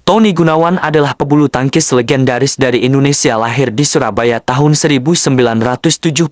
Tony Gunawan adalah pebulu tangkis legendaris dari Indonesia lahir di Surabaya tahun 1975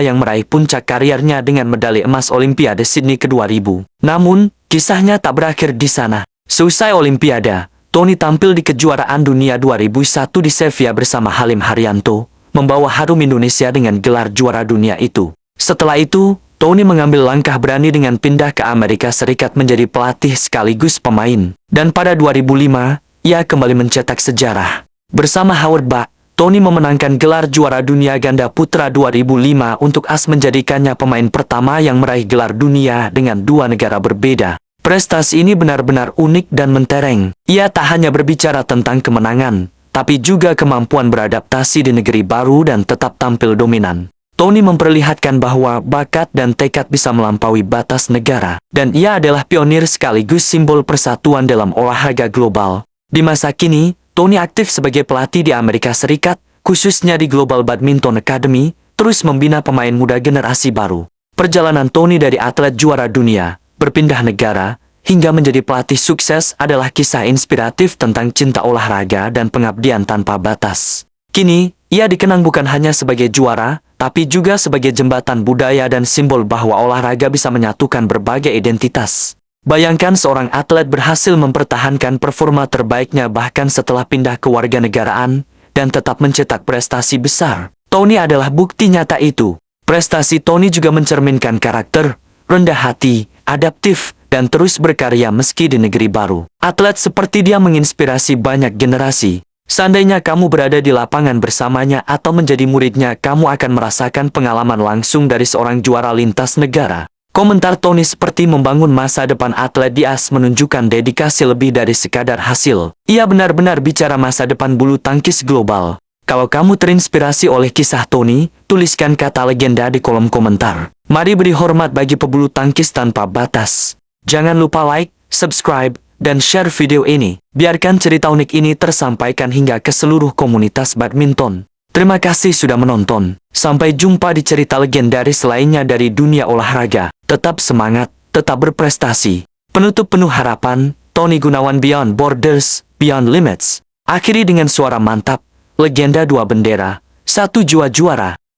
yang meraih puncak karirnya dengan medali emas Olimpiade Sydney ke-2000. Namun, kisahnya tak berakhir di sana. Seusai Olimpiade, Tony tampil di kejuaraan dunia 2001 di Sevilla bersama Halim Haryanto, membawa harum Indonesia dengan gelar juara dunia itu. Setelah itu, Tony mengambil langkah berani dengan pindah ke Amerika Serikat menjadi pelatih sekaligus pemain. Dan pada 2005, ia kembali mencetak sejarah. Bersama Howard Buck, Tony memenangkan gelar juara dunia ganda putra 2005 untuk AS menjadikannya pemain pertama yang meraih gelar dunia dengan dua negara berbeda. Prestasi ini benar-benar unik dan mentereng. Ia tak hanya berbicara tentang kemenangan, tapi juga kemampuan beradaptasi di negeri baru dan tetap tampil dominan. Tony memperlihatkan bahwa bakat dan tekad bisa melampaui batas negara, dan ia adalah pionir sekaligus simbol persatuan dalam olahraga global. Di masa kini, Tony aktif sebagai pelatih di Amerika Serikat, khususnya di Global Badminton Academy, terus membina pemain muda generasi baru. Perjalanan Tony dari atlet juara dunia, berpindah negara, hingga menjadi pelatih sukses adalah kisah inspiratif tentang cinta olahraga dan pengabdian tanpa batas. Kini, ia dikenang bukan hanya sebagai juara, tapi juga sebagai jembatan budaya dan simbol bahwa olahraga bisa menyatukan berbagai identitas. Bayangkan seorang atlet berhasil mempertahankan performa terbaiknya bahkan setelah pindah ke warganegaraan dan tetap mencetak prestasi besar. Tony adalah bukti nyata itu. Prestasi Tony juga mencerminkan karakter, rendah hati, adaptif, dan terus berkarya meski di negeri baru. Atlet seperti dia menginspirasi banyak generasi. Seandainya kamu berada di lapangan bersamanya atau menjadi muridnya, kamu akan merasakan pengalaman langsung dari seorang juara lintas negara. Komentar Tony seperti membangun masa depan atlet di AS menunjukkan dedikasi lebih dari sekadar hasil. Ia benar-benar bicara masa depan bulu tangkis global. Kalau kamu terinspirasi oleh kisah Tony, tuliskan kata legenda di kolom komentar. Mari beri hormat bagi pebulu tangkis tanpa batas. Jangan lupa like, subscribe, dan share video ini. Biarkan cerita unik ini tersampaikan hingga ke seluruh komunitas badminton. Terima kasih sudah menonton. Sampai jumpa di cerita legendaris lainnya dari dunia olahraga. Tetap semangat, tetap berprestasi. Penutup penuh harapan, Tony Gunawan Beyond Borders, Beyond Limits. Akhiri dengan suara mantap, legenda dua bendera, satu jua juara.